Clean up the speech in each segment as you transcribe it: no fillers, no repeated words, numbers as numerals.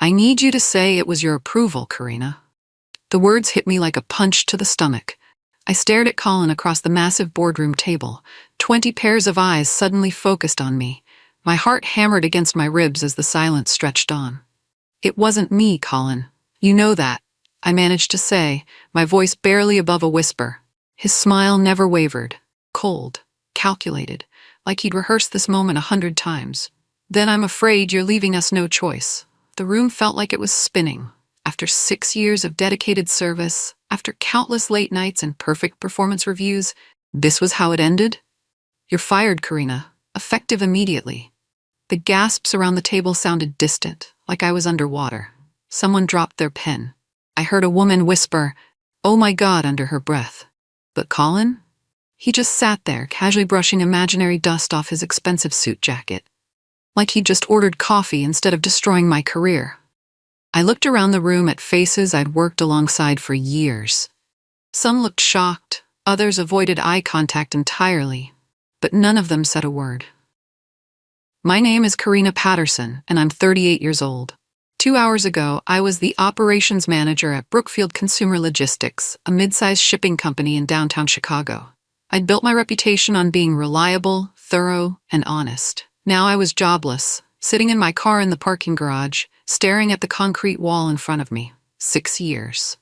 I need you to say it was your approval, Karina. The words hit me like a punch to the stomach. I stared at Colin across the massive boardroom table. 20 pairs of eyes suddenly focused on me. My heart hammered against my ribs as the silence stretched on. It wasn't me, Colin. You know that, I managed to say, my voice barely above a whisper. His smile never wavered. Cold, calculated, like he'd rehearsed this moment 100 times. Then I'm afraid you're leaving us no choice. The room felt like it was spinning. After 6 years of dedicated service, after countless late nights and perfect performance reviews, this was how it ended? You're fired, Karina. Effective immediately. The gasps around the table sounded distant, like I was underwater. Someone dropped their pen. I heard a woman whisper, "Oh my God," under her breath. But Colin? He just sat there, casually brushing imaginary dust off his expensive suit jacket. Like he'd just ordered coffee instead of destroying my career. I looked around the room at faces I'd worked alongside for years. Some looked shocked, others avoided eye contact entirely, but none of them said a word. My name is Karina Patterson, and I'm 38 years old. 2 hours ago, I was the operations manager at Brookfield Consumer Logistics, a mid-sized shipping company in downtown Chicago. I'd built my reputation on being reliable, thorough, and honest. Now I was jobless, sitting in my car in the parking garage, staring at the concrete wall in front of me. 6 years.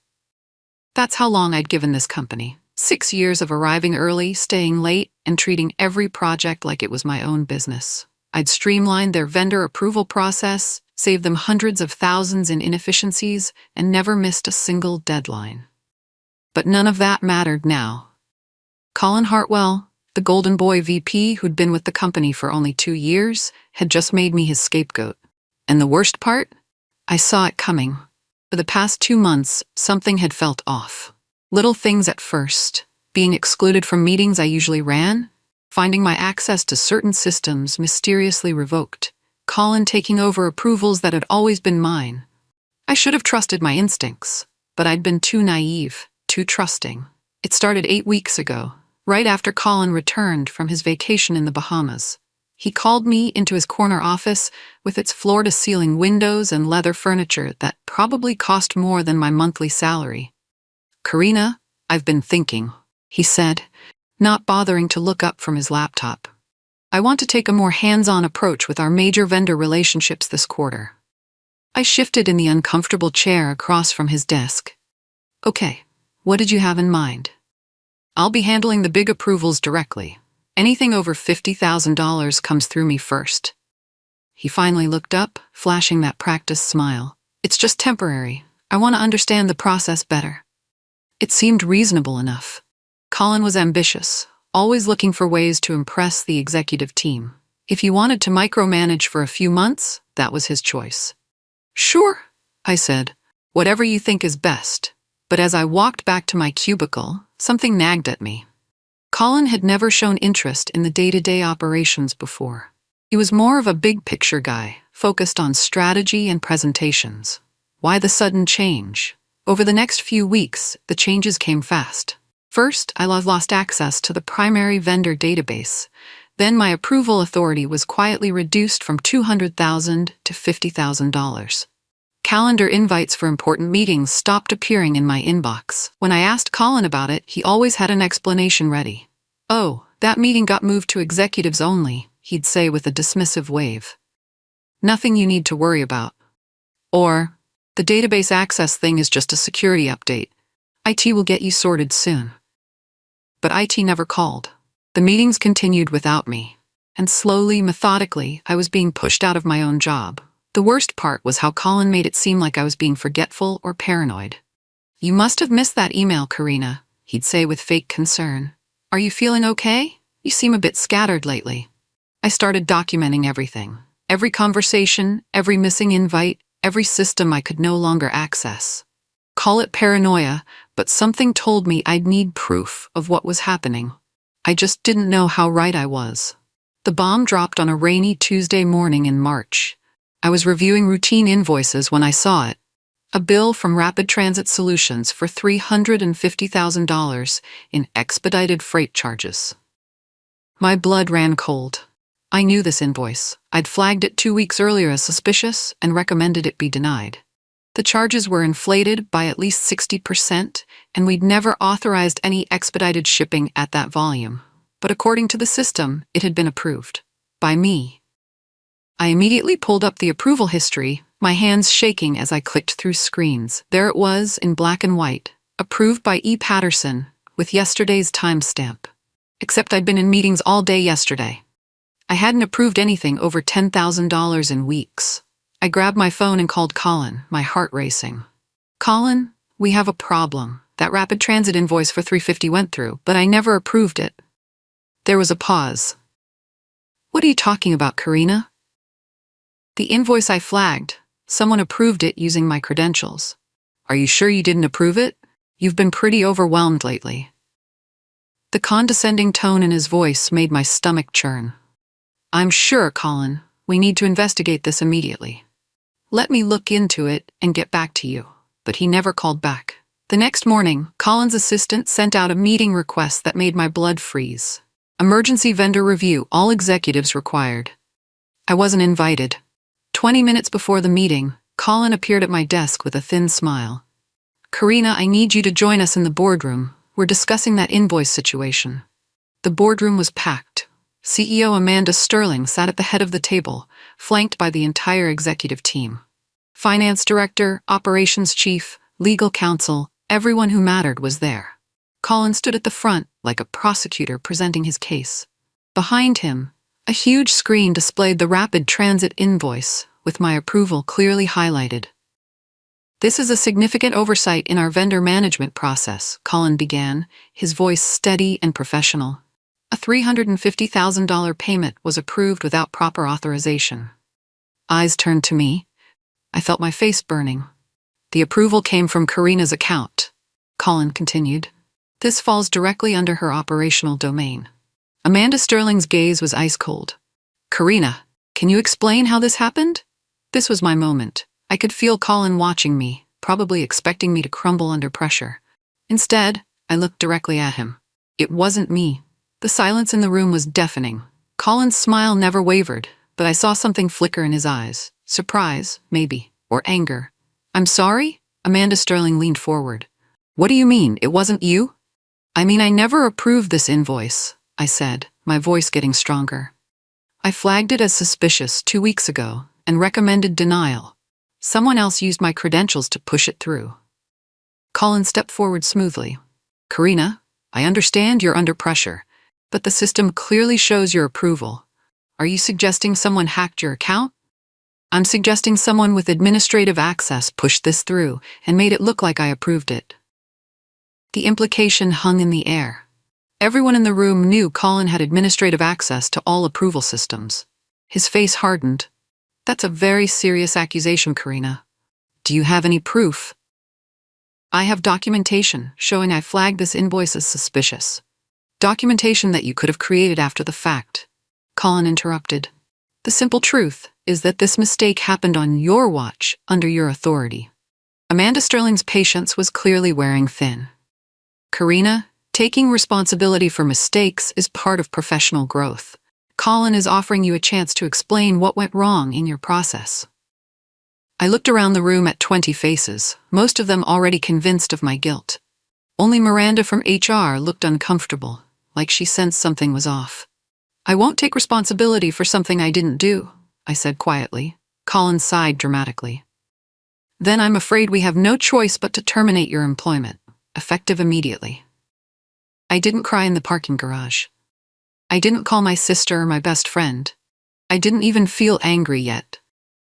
That's how long I'd given this company. 6 years of arriving early, staying late, and treating every project like it was my own business. I'd streamlined their vendor approval process, saved them hundreds of thousands in inefficiencies, and never missed a single deadline. But none of that mattered now. Colin Hartwell, the Golden Boy VP who'd been with the company for only 2 years, had just made me his scapegoat. And the worst part? I saw it coming. For the past 2 months, something had felt off. Little things at first. Being excluded from meetings I usually ran, finding my access to certain systems mysteriously revoked, Colin taking over approvals that had always been mine. I should have trusted my instincts, but I'd been too naive, too trusting. It started 8 weeks ago, right after Colin returned from his vacation in the Bahamas. He called me into his corner office with its floor-to-ceiling windows and leather furniture that probably cost more than my monthly salary. "Karina, I've been thinking," he said, not bothering to look up from his laptop. "I want to take a more hands-on approach with our major vendor relationships this quarter." I shifted in the uncomfortable chair across from his desk. "Okay, what did you have in mind?" "I'll be handling the big approvals directly. Anything over $50,000 comes through me first." He finally looked up, flashing that practiced smile. "It's just temporary. I want to understand the process better." It seemed reasonable enough. Colin was ambitious, always looking for ways to impress the executive team. If he wanted to micromanage for a few months, that was his choice. "Sure," I said, "whatever you think is best." But as I walked back to my cubicle, something nagged at me. Colin had never shown interest in the day-to-day operations before. He was more of a big-picture guy, focused on strategy and presentations. Why the sudden change? Over the next few weeks, the changes came fast. First, I lost access to the primary vendor database. Then my approval authority was quietly reduced from $200,000 to $50,000. Calendar invites for important meetings stopped appearing in my inbox. When I asked Colin about it, he always had an explanation ready. "Oh, that meeting got moved to executives only," he'd say with a dismissive wave. "Nothing you need to worry about." Or, "The database access thing is just a security update. IT will get you sorted soon." But IT never called. The meetings continued without me. And slowly, methodically, I was being pushed out of my own job. The worst part was how Colin made it seem like I was being forgetful or paranoid. "You must have missed that email, Karina," he'd say with fake concern. "Are you feeling okay? You seem a bit scattered lately." I started documenting everything. Every conversation, every missing invite, every system I could no longer access. Call it paranoia, but something told me I'd need proof of what was happening. I just didn't know how right I was. The bomb dropped on a rainy Tuesday morning in March. I was reviewing routine invoices when I saw it. A bill from Rapid Transit Solutions for $350,000 in expedited freight charges. My blood ran cold. I knew this invoice. I'd flagged it 2 weeks earlier as suspicious and recommended it be denied. The charges were inflated by at least 60%, and we'd never authorized any expedited shipping at that volume. But according to the system, it had been approved. By me. I immediately pulled up the approval history, my hands shaking as I clicked through screens. There it was, in black and white, approved by E. Patterson, with yesterday's timestamp. Except I'd been in meetings all day yesterday. I hadn't approved anything over $10,000 in weeks. I grabbed my phone and called Colin, my heart racing. Colin, we have a problem. That rapid transit invoice for $350 went through, but I never approved it. There was a pause. What are you talking about, Karina? The invoice I flagged. Someone approved it using my credentials. Are you sure you didn't approve it? You've been pretty overwhelmed lately. The condescending tone in his voice made my stomach churn. I'm sure, Colin. We need to investigate this immediately. Let me look into it and get back to you. But he never called back. The next morning, Colin's assistant sent out a meeting request that made my blood freeze. Emergency vendor review, all executives required. I wasn't invited. 20 minutes before the meeting, Colin appeared at my desk with a thin smile. Karina, I need you to join us in the boardroom. We're discussing that invoice situation. The boardroom was packed. CEO Amanda Sterling sat at the head of the table, flanked by the entire executive team. Finance director, operations chief, legal counsel, everyone who mattered was there. Colin stood at the front, like a prosecutor presenting his case. Behind him, a huge screen displayed the rapid transit invoice, with my approval clearly highlighted. This is a significant oversight in our vendor management process, Colin began, his voice steady and professional. A $350,000 payment was approved without proper authorization. Eyes turned to me. I felt my face burning. The approval came from Karina's account, Colin continued. This falls directly under her operational domain. Amanda Sterling's gaze was ice cold. Karina, can you explain how this happened? This was my moment. I could feel Colin watching me, probably expecting me to crumble under pressure. Instead, I looked directly at him. It wasn't me. The silence in the room was deafening. Colin's smile never wavered, but I saw something flicker in his eyes. Surprise, maybe, or anger. I'm sorry? Amanda Sterling leaned forward. What do you mean, it wasn't you? I mean, I never approved this invoice, I said, my voice getting stronger. I flagged it as suspicious 2 weeks ago and recommended denial. Someone else used my credentials to push it through. Colin stepped forward smoothly. Karina, I understand you're under pressure, but the system clearly shows your approval. Are you suggesting someone hacked your account? I'm suggesting someone with administrative access pushed this through and made it look like I approved it. The implication hung in the air. Everyone in the room knew Colin had administrative access to all approval systems. His face hardened. That's a very serious accusation, Karina. Do you have any proof? I have documentation showing I flagged this invoice as suspicious. Documentation that you could have created after the fact. Colin interrupted. The simple truth is that this mistake happened on your watch, under your authority. Amanda Sterling's patience was clearly wearing thin. Karina, taking responsibility for mistakes is part of professional growth. Colin is offering you a chance to explain what went wrong in your process. I looked around the room at 20 faces, most of them already convinced of my guilt. Only Miranda from HR looked uncomfortable, like she sensed something was off. I won't take responsibility for something I didn't do, I said quietly. Colin sighed dramatically. Then I'm afraid we have no choice but to terminate your employment, effective immediately. I didn't cry in the parking garage. I didn't call my sister or my best friend. I didn't even feel angry yet.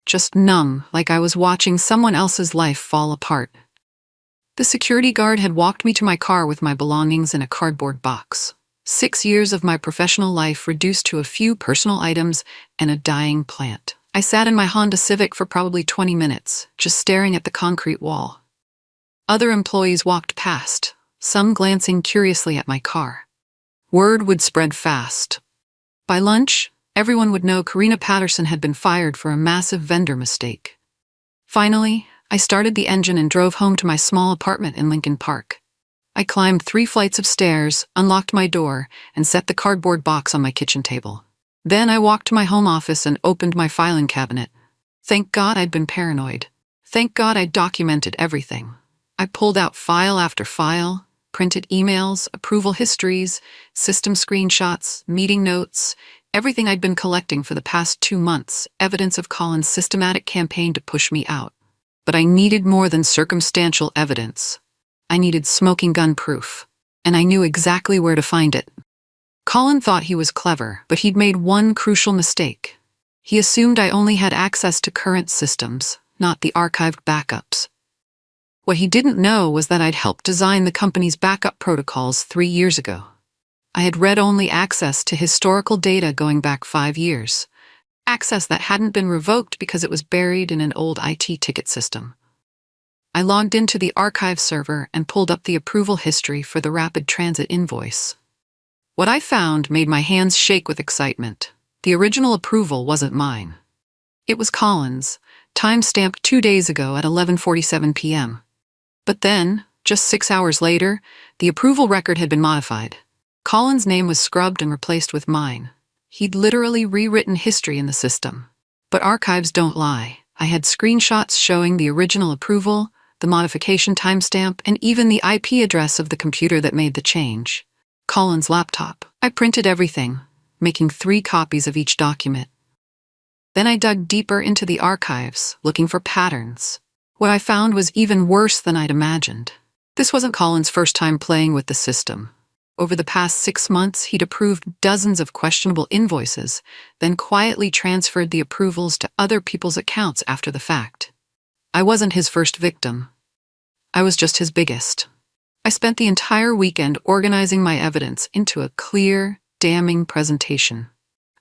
Just numb, like I was watching someone else's life fall apart. The security guard had walked me to my car with my belongings in a cardboard box. 6 years of my professional life reduced to a few personal items and a dying plant. I sat in my Honda Civic for probably 20 minutes, just staring at the concrete wall. Other employees walked past, some glancing curiously at my car. Word would spread fast. By lunch, everyone would know Karina Patterson had been fired for a massive vendor mistake. Finally, I started the engine and drove home to my small apartment in Lincoln Park. I climbed 3 flights of stairs, unlocked my door, and set the cardboard box on my kitchen table. Then I walked to my home office and opened my filing cabinet. Thank God I'd been paranoid. Thank God I'd documented everything. I pulled out file after file, printed emails, approval histories, system screenshots, meeting notes, everything I'd been collecting for the past 2 months, evidence of Colin's systematic campaign to push me out. But I needed more than circumstantial evidence. I needed smoking gun proof, and I knew exactly where to find it. Colin thought he was clever, but he'd made one crucial mistake. He assumed I only had access to current systems, not the archived backups. What he didn't know was that I'd helped design the company's backup protocols 3 years ago. I had read-only access to historical data going back 5 years, access that hadn't been revoked because it was buried in an old IT ticket system. I logged into the archive server and pulled up the approval history for the rapid transit invoice. What I found made my hands shake with excitement. The original approval wasn't mine. It was Colin's, time-stamped 2 days ago at 11:47 p.m. But then, just 6 hours later, the approval record had been modified. Colin's name was scrubbed and replaced with mine. He'd literally rewritten history in the system. But archives don't lie. I had screenshots showing the original approval, the modification timestamp, and even the IP address of the computer that made the change. Colin's laptop. I printed everything, making 3 copies of each document. Then I dug deeper into the archives, looking for patterns. What I found was even worse than I'd imagined. This wasn't Colin's first time playing with the system. Over the past 6 months, he'd approved dozens of questionable invoices, then quietly transferred the approvals to other people's accounts after the fact. I wasn't his first victim. I was just his biggest. I spent the entire weekend organizing my evidence into a clear, damning presentation.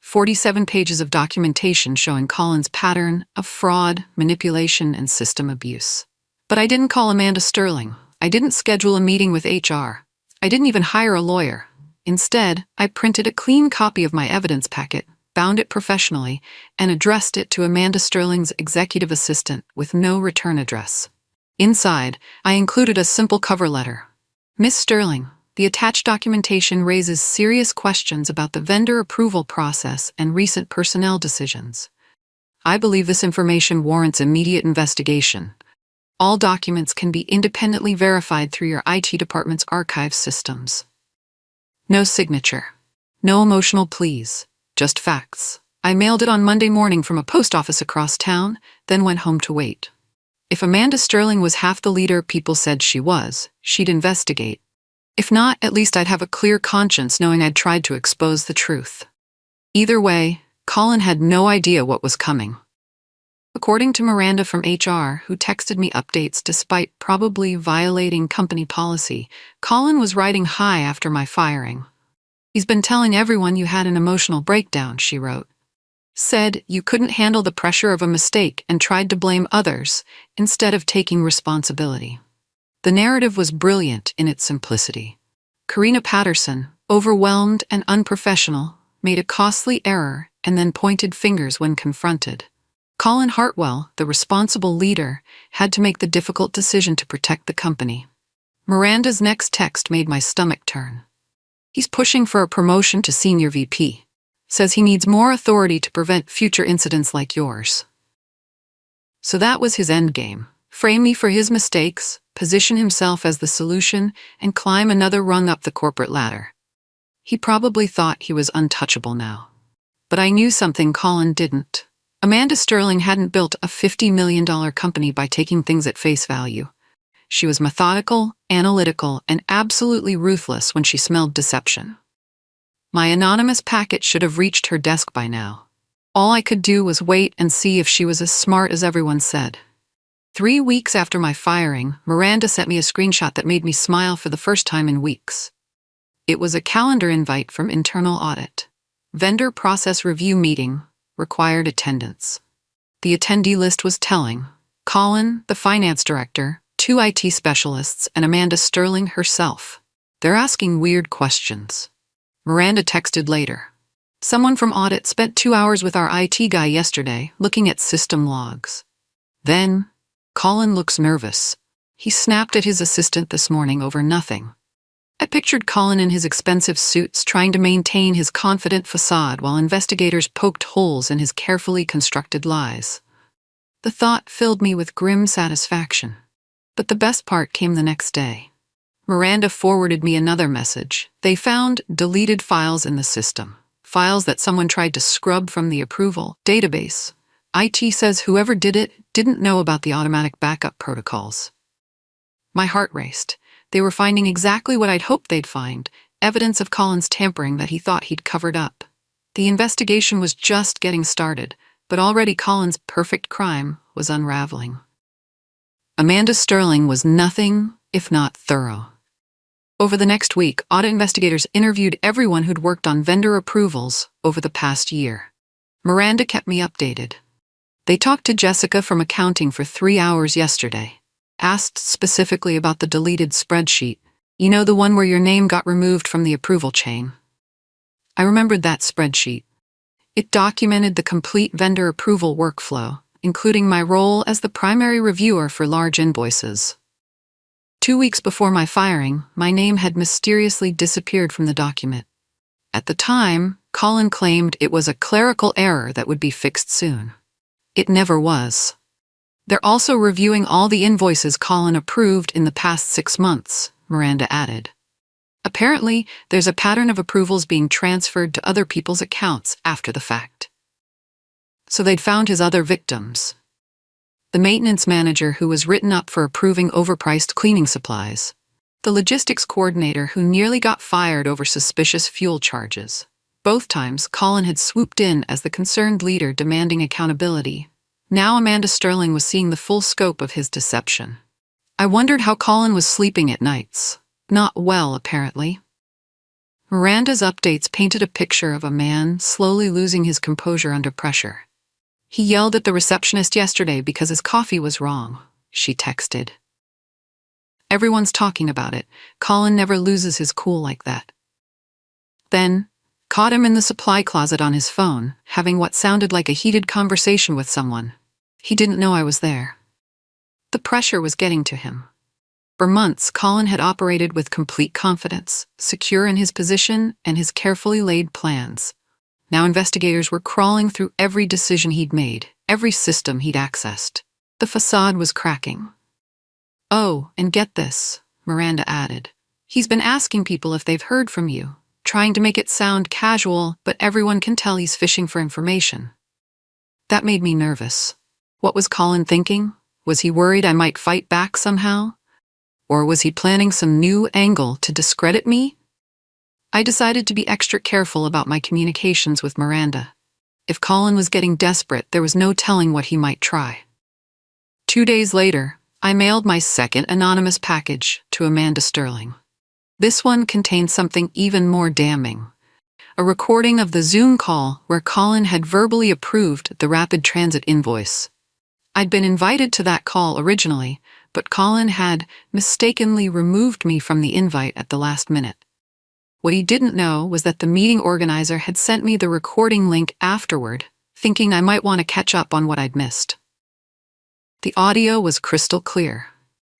47 pages of documentation showing Colin's pattern of fraud, manipulation, and system abuse. But I didn't call Amanda Sterling. I didn't schedule a meeting with HR. I didn't even hire a lawyer. Instead, I printed a clean copy of my evidence packet, bound it professionally, and addressed it to Amanda Sterling's executive assistant with no return address. Inside, I included a simple cover letter. Miss Sterling, the attached documentation raises serious questions about the vendor approval process and recent personnel decisions. I believe this information warrants immediate investigation. All documents can be independently verified through your IT department's archive systems. No signature. No emotional pleas. Just facts. I mailed it on Monday morning from a post office across town, then went home to wait. If Amanda Sterling was half the leader people said she was, she'd investigate. If not, at least I'd have a clear conscience knowing I'd tried to expose the truth. Either way, Colin had no idea what was coming. According to Miranda from HR, who texted me updates despite probably violating company policy, Colin was riding high after my firing. He's been telling everyone you had an emotional breakdown, she wrote. Said you couldn't handle the pressure of a mistake and tried to blame others instead of taking responsibility. The narrative was brilliant in its simplicity. Karina Patterson, overwhelmed and unprofessional, made a costly error and then pointed fingers when confronted. Colin Hartwell, the responsible leader, had to make the difficult decision to protect the company. Miranda's next text made my stomach turn. He's pushing for a promotion to senior VP. Says he needs more authority to prevent future incidents like yours. So that was his endgame. Frame me for his mistakes, position himself as the solution, and climb another rung up the corporate ladder. He probably thought he was untouchable now. But I knew something Colin didn't. Amanda Sterling hadn't built a $50 million company by taking things at face value. She was methodical, analytical, and absolutely ruthless when she smelled deception. My anonymous packet should have reached her desk by now. All I could do was wait and see if she was as smart as everyone said. 3 weeks after my firing, Miranda sent me a screenshot that made me smile for the first time in weeks. It was a calendar invite from internal audit. Vendor process review meeting, required attendance. The attendee list was telling. Colin, the finance director, 2 IT specialists, and Amanda Sterling herself. They're asking weird questions. Miranda texted later. Someone from audit spent 2 hours with our IT guy yesterday, looking at system logs. Then, Colin looks nervous. He snapped at his assistant this morning over nothing. I pictured Colin in his expensive suits trying to maintain his confident facade while investigators poked holes in his carefully constructed lies. The thought filled me with grim satisfaction. But the best part came the next day. Miranda forwarded me another message. They found deleted files in the system, files that someone tried to scrub from the approval database. IT says whoever did it didn't know about the automatic backup protocols. My heart raced. They were finding exactly what I'd hoped they'd find, evidence of Colin's tampering that he thought he'd covered up. The investigation was just getting started, but already Colin's perfect crime was unraveling. Amanda Sterling was nothing if not thorough. Over the next week, audit investigators interviewed everyone who'd worked on vendor approvals over the past year. Miranda kept me updated. They talked to Jessica from accounting for 3 hours yesterday. Asked specifically about the deleted spreadsheet. You know, the one where your name got removed from the approval chain. I remembered that spreadsheet. It documented the complete vendor approval workflow, including my role as the primary reviewer for large invoices. 2 weeks before my firing, my name had mysteriously disappeared from the document. At the time, Colin claimed it was a clerical error that would be fixed soon. It never was. They're also reviewing all the invoices Colin approved in the past 6 months, Miranda added. Apparently, there's a pattern of approvals being transferred to other people's accounts after the fact. So they'd found his other victims. The maintenance manager who was written up for approving overpriced cleaning supplies. The logistics coordinator who nearly got fired over suspicious fuel charges. Both times, Colin had swooped in as the concerned leader demanding accountability. Now Amanda Sterling was seeing the full scope of his deception. I wondered how Colin was sleeping at nights. Not well, apparently. Miranda's updates painted a picture of a man slowly losing his composure under pressure. He yelled at the receptionist yesterday because his coffee was wrong, she texted. Everyone's talking about it. Colin never loses his cool like that. Then, caught him in the supply closet on his phone, having what sounded like a heated conversation with someone. He didn't know I was there. The pressure was getting to him. For months, Colin had operated with complete confidence, secure in his position and his carefully laid plans. Now investigators were crawling through every decision he'd made, every system he'd accessed. The facade was cracking. Oh, and get this, Miranda added. He's been asking people if they've heard from you, trying to make it sound casual, but everyone can tell he's fishing for information. That made me nervous. What was Colin thinking? Was he worried I might fight back somehow? Or was he planning some new angle to discredit me? I decided to be extra careful about my communications with Miranda. If Colin was getting desperate, there was no telling what he might try. 2 days later, I mailed my second anonymous package to Amanda Sterling. This one contained something even more damning. A recording of the Zoom call where Colin had verbally approved the rapid transit invoice. I'd been invited to that call originally, but Colin had mistakenly removed me from the invite at the last minute. What he didn't know was that the meeting organizer had sent me the recording link afterward, thinking I might want to catch up on what I'd missed. The audio was crystal clear.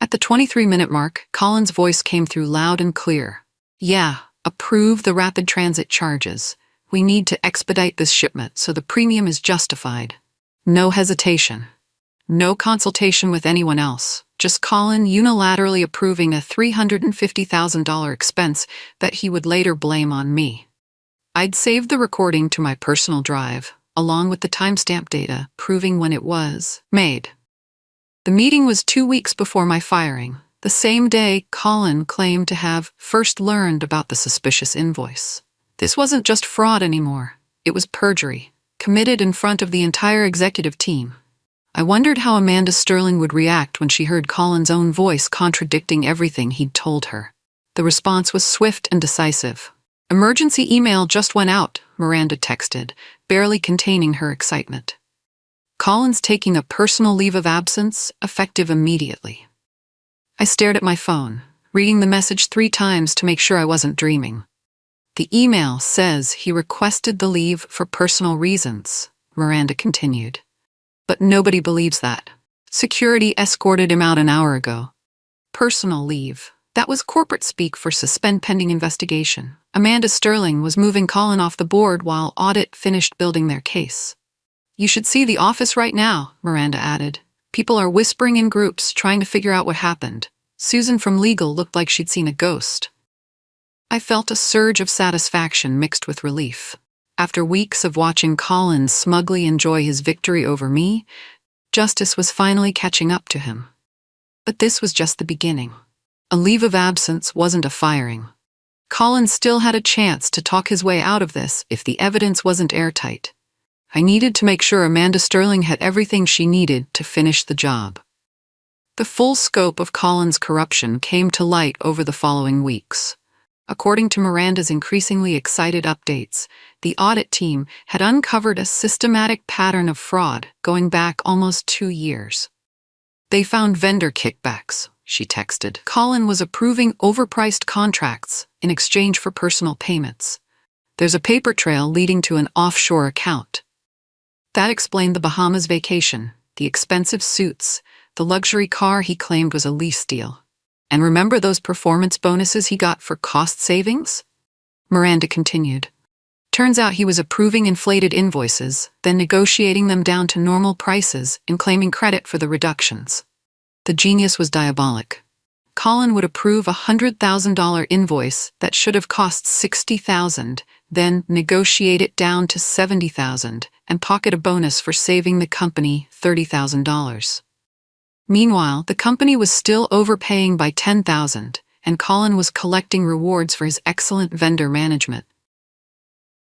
At the 23-minute mark, Colin's voice came through loud and clear. Yeah, approve the rapid transit charges. We need to expedite this shipment so the premium is justified. No hesitation. No consultation with anyone else. Just Colin unilaterally approving a $350,000 expense that he would later blame on me. I'd saved the recording to my personal drive, along with the timestamp data proving when it was made. The meeting was 2 weeks before my firing, the same day Colin claimed to have first learned about the suspicious invoice. This wasn't just fraud anymore. It was perjury, committed in front of the entire executive team. I wondered how Amanda Sterling would react when she heard Colin's own voice contradicting everything he'd told her. The response was swift and decisive. Emergency email just went out, Miranda texted, barely containing her excitement. Colin's taking a personal leave of absence, effective immediately. I stared at my phone, reading the message 3 times to make sure I wasn't dreaming. The email says he requested the leave for personal reasons, Miranda continued. But nobody believes that. Security escorted him out an hour ago. Personal leave. That was corporate speak for suspend pending investigation. Amanda Sterling was moving Colin off the board while audit finished building their case. You should see the office right now, Miranda added. People are whispering in groups, trying to figure out what happened. Susan from legal looked like she'd seen a ghost. I felt a surge of satisfaction mixed with relief. After weeks of watching Colin smugly enjoy his victory over me, justice was finally catching up to him. But this was just the beginning. A leave of absence wasn't a firing. Colin still had a chance to talk his way out of this if the evidence wasn't airtight. I needed to make sure Amanda Sterling had everything she needed to finish the job. The full scope of Colin's corruption came to light over the following weeks. According to Miranda's increasingly excited updates, the audit team had uncovered a systematic pattern of fraud going back almost 2 years. They found vendor kickbacks, she texted. Colin was approving overpriced contracts in exchange for personal payments. There's a paper trail leading to an offshore account. That explained the Bahamas vacation, the expensive suits, the luxury car he claimed was a lease deal. And remember those performance bonuses he got for cost savings? Miranda continued. Turns out he was approving inflated invoices, then negotiating them down to normal prices and claiming credit for the reductions. The genius was diabolic. Colin would approve a $100,000 invoice that should have cost $60,000, then negotiate it down to $70,000 and pocket a bonus for saving the company $30,000. Meanwhile, the company was still overpaying by $10,000, and Colin was collecting rewards for his excellent vendor management.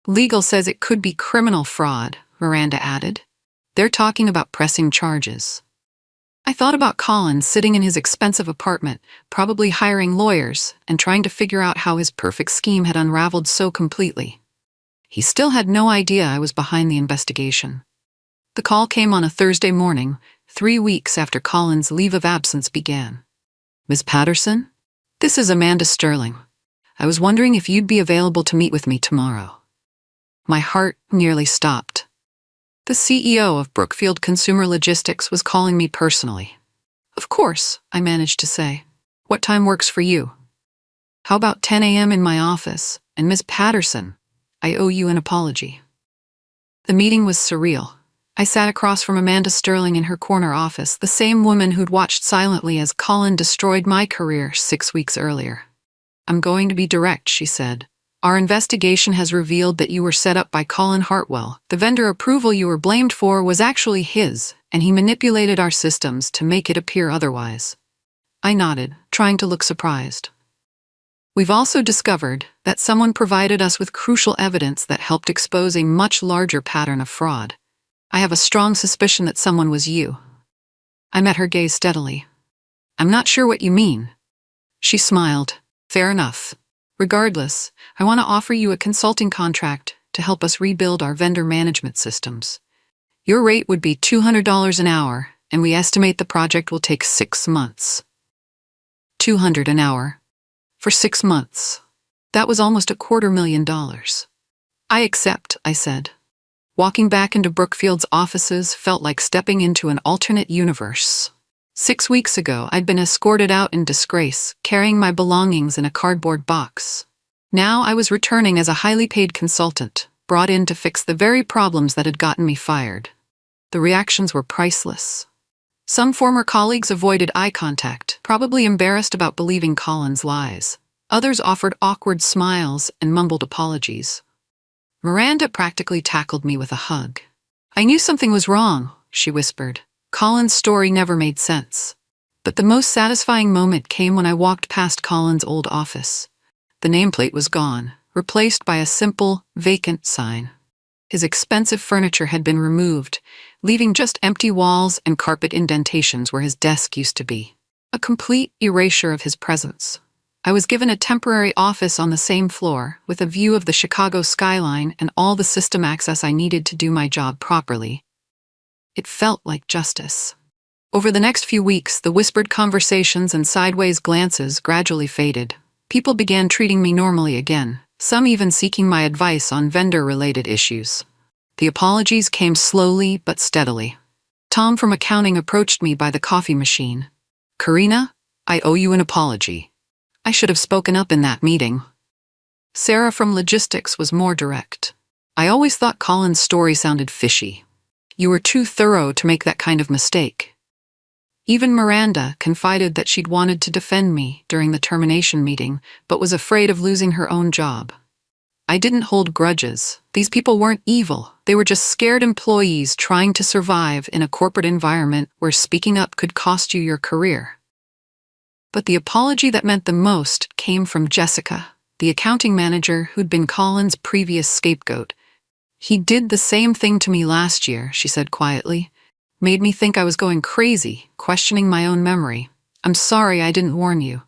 Legal says it could be criminal fraud, Miranda added. They're talking about pressing charges. I thought about Colin sitting in his expensive apartment, probably hiring lawyers, and trying to figure out how his perfect scheme had unraveled so completely. He still had no idea I was behind the investigation. The call came on a Thursday morning, 3 weeks after Colin's leave of absence began. Ms. Patterson? This is Amanda Sterling. I was wondering if you'd be available to meet with me tomorrow. My heart nearly stopped. The CEO of Brookfield Consumer Logistics was calling me personally. Of course, I managed to say. What time works for you? How about 10 a.m. in my office? And Ms. Patterson, I owe you an apology. The meeting was surreal. I sat across from Amanda Sterling in her corner office, the same woman who'd watched silently as Colin destroyed my career 6 weeks earlier. I'm going to be direct, she said. Our investigation has revealed that you were set up by Colin Hartwell. The vendor approval you were blamed for was actually his, and he manipulated our systems to make it appear otherwise. I nodded, trying to look surprised. We've also discovered that someone provided us with crucial evidence that helped expose a much larger pattern of fraud. I have a strong suspicion that someone was you. I met her gaze steadily. I'm not sure what you mean. She smiled. Fair enough. Regardless, I want to offer you a consulting contract to help us rebuild our vendor management systems. Your rate would be $200 an hour, and we estimate the project will take 6 months. $200 an hour. For 6 months. That was almost $250,000. I accept, I said. Walking back into Brookfield's offices felt like stepping into an alternate universe. 6 weeks ago, I'd been escorted out in disgrace, carrying my belongings in a cardboard box. Now I was returning as a highly paid consultant, brought in to fix the very problems that had gotten me fired. The reactions were priceless. Some former colleagues avoided eye contact, probably embarrassed about believing Colin's lies. Others offered awkward smiles and mumbled apologies. Miranda practically tackled me with a hug. I knew something was wrong, she whispered. Colin's story never made sense. But the most satisfying moment came when I walked past Colin's old office. The nameplate was gone, replaced by a simple, vacant sign. His expensive furniture had been removed, leaving just empty walls and carpet indentations where his desk used to be. A complete erasure of his presence. I was given a temporary office on the same floor, with a view of the Chicago skyline and all the system access I needed to do my job properly. It felt like justice. Over the next few weeks, the whispered conversations and sideways glances gradually faded. People began treating me normally again, some even seeking my advice on vendor-related issues. The apologies came slowly but steadily. Tom from accounting approached me by the coffee machine. Karina, I owe you an apology. I should have spoken up in that meeting. Sarah from logistics was more direct. I always thought Colin's story sounded fishy. You were too thorough to make that kind of mistake. Even Miranda confided that she'd wanted to defend me during the termination meeting, but was afraid of losing her own job. I didn't hold grudges. These people weren't evil. They were just scared employees trying to survive in a corporate environment where speaking up could cost you your career. But the apology that meant the most came from Jessica, the accounting manager who'd been Colin's previous scapegoat. He did the same thing to me last year, she said quietly. Made me think I was going crazy, questioning my own memory. I'm sorry I didn't warn you.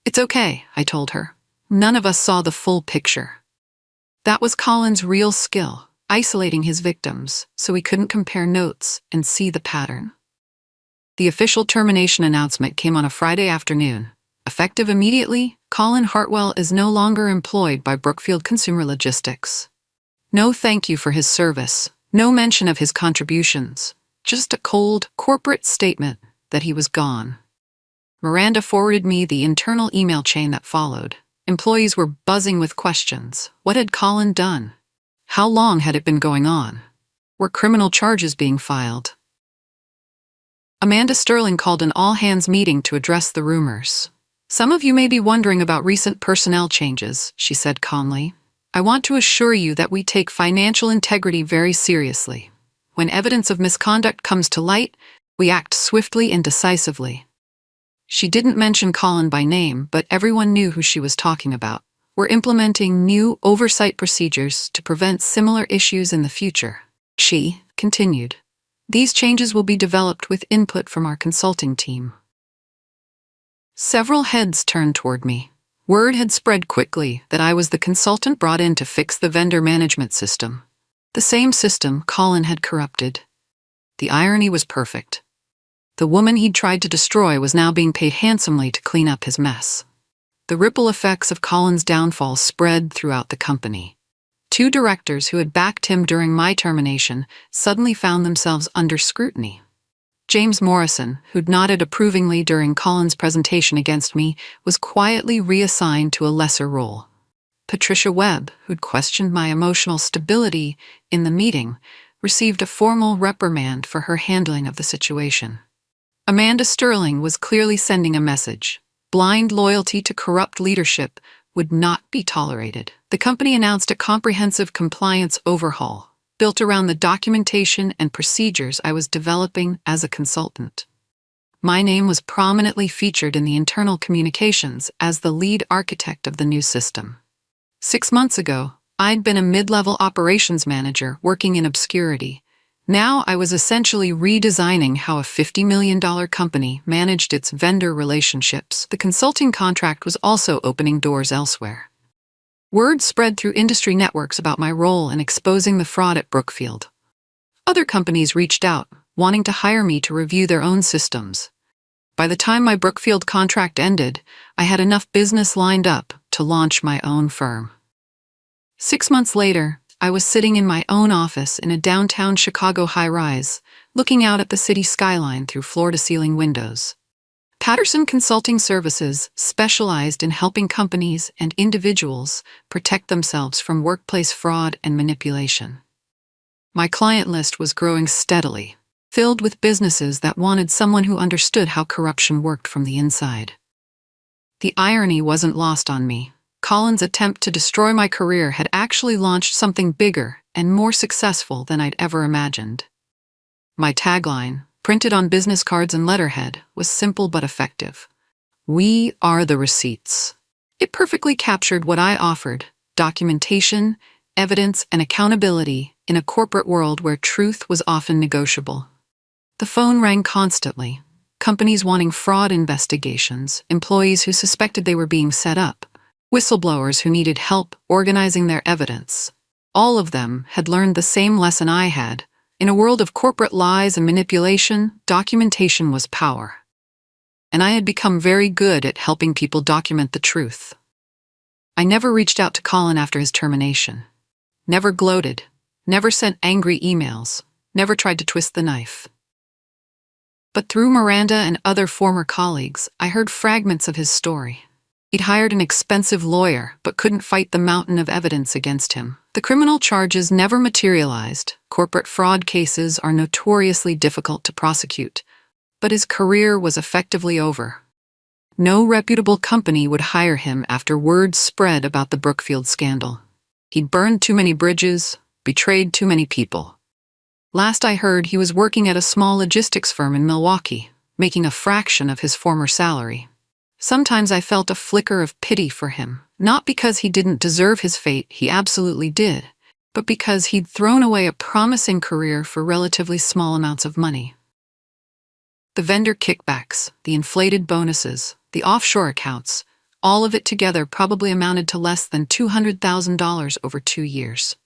It's okay, I told her. None of us saw the full picture. That was Colin's real skill, isolating his victims so he couldn't compare notes and see the pattern. The official termination announcement came on a Friday afternoon. Effective immediately, Colin Hartwell is no longer employed by Brookfield Consumer Logistics. No thank you for his service, no mention of his contributions, just a cold, corporate statement that he was gone. Miranda forwarded me the internal email chain that followed. Employees were buzzing with questions. What had Colin done? How long had it been going on? Were criminal charges being filed? Amanda Sterling called an all-hands meeting to address the rumors. Some of you may be wondering about recent personnel changes, she said calmly. I want to assure you that we take financial integrity very seriously. When evidence of misconduct comes to light, we act swiftly and decisively. She didn't mention Colin by name, but everyone knew who she was talking about. We're implementing new oversight procedures to prevent similar issues in the future. She continued. These changes will be developed with input from our consulting team. Several heads turned toward me. Word had spread quickly that I was the consultant brought in to fix the vendor management system. The same system Colin had corrupted. The irony was perfect. The woman he'd tried to destroy was now being paid handsomely to clean up his mess. The ripple effects of Colin's downfall spread throughout the company. 2 directors who had backed him during my termination suddenly found themselves under scrutiny. James Morrison, who'd nodded approvingly during Colin's presentation against me, was quietly reassigned to a lesser role. Patricia Webb, who'd questioned my emotional stability in the meeting, received a formal reprimand for her handling of the situation. Amanda Sterling was clearly sending a message. Blind loyalty to corrupt leadership would not be tolerated. The company announced a comprehensive compliance overhaul, built around the documentation and procedures I was developing as a consultant. My name was prominently featured in the internal communications as the lead architect of the new system. 6 months ago, I'd been a mid-level operations manager working in obscurity. Now I was essentially redesigning how a $50 million company managed its vendor relationships. The consulting contract was also opening doors elsewhere. Word spread through industry networks about my role in exposing the fraud at Brookfield. Other companies reached out, wanting to hire me to review their own systems. By the time my Brookfield contract ended, I had enough business lined up to launch my own firm. 6 months later, I was sitting in my own office in a downtown Chicago high-rise, looking out at the city skyline through floor-to-ceiling windows. Patterson Consulting Services specialized in helping companies and individuals protect themselves from workplace fraud and manipulation. My client list was growing steadily, filled with businesses that wanted someone who understood how corruption worked from the inside. The irony wasn't lost on me. Colin's attempt to destroy my career had actually launched something bigger and more successful than I'd ever imagined. My tagline, printed on business cards and letterhead, was simple but effective. We are the receipts. It perfectly captured what I offered: documentation, evidence, and accountability in a corporate world where truth was often negotiable. The phone rang constantly. Companies wanting fraud investigations, employees who suspected they were being set up, whistleblowers who needed help organizing their evidence. All of them had learned the same lesson I had. In a world of corporate lies and manipulation, documentation was power. And I had become very good at helping people document the truth. I never reached out to Colin after his termination. Never gloated. Never sent angry emails. Never tried to twist the knife. But through Miranda and other former colleagues, I heard fragments of his story. He'd hired an expensive lawyer, but couldn't fight the mountain of evidence against him. The criminal charges never materialized. Corporate fraud cases are notoriously difficult to prosecute. But his career was effectively over. No reputable company would hire him after word spread about the Brookfield scandal. He'd burned too many bridges, betrayed too many people. Last I heard, he was working at a small logistics firm in Milwaukee, making a fraction of his former salary. Sometimes I felt a flicker of pity for him, not because he didn't deserve his fate, he absolutely did, but because he'd thrown away a promising career for relatively small amounts of money. The vendor kickbacks, the inflated bonuses, the offshore accounts, all of it together probably amounted to less than $200,000 over 2 years.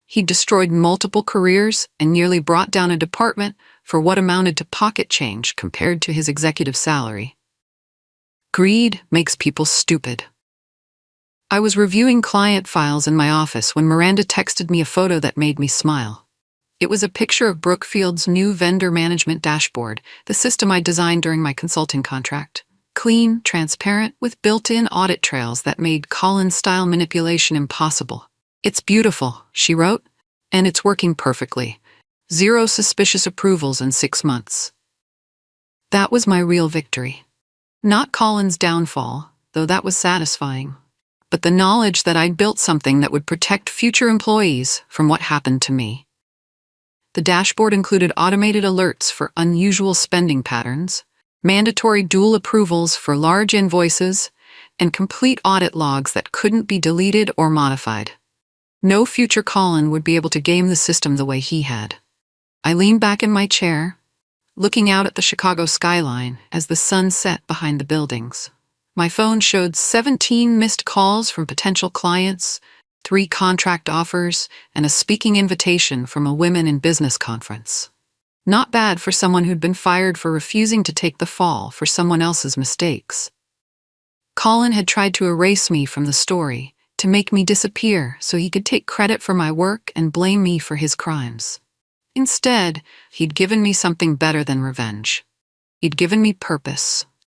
He'd destroyed multiple careers and nearly brought down a department for what amounted to pocket change compared to his executive salary. Greed makes people stupid. I was reviewing client files in my office when Miranda texted me a photo that made me smile. It was a picture of Brookfield's new vendor management dashboard, the system I designed during my consulting contract. Clean, transparent, with built-in audit trails that made Collins-style manipulation impossible. "It's beautiful," she wrote, "and it's working perfectly. 0 suspicious approvals in 6 months." That was my real victory. Not Collins' downfall, though that was satisfying, but the knowledge that I'd built something that would protect future employees from what happened to me. The dashboard included automated alerts for unusual spending patterns, mandatory dual approvals for large invoices, and complete audit logs that couldn't be deleted or modified. No future Colin would be able to game the system the way he had. I leaned back in my chair, looking out at the Chicago skyline as the sun set behind the buildings. My phone showed 17 missed calls from potential clients, 3 contract offers, and a speaking invitation from a women in business conference. Not bad for someone who'd been fired for refusing to take the fall for someone else's mistakes. Colin had tried to erase me from the story, to make me disappear so he could take credit for my work and blame me for his crimes. Instead, he'd given me something better than revenge. He'd given me purpose,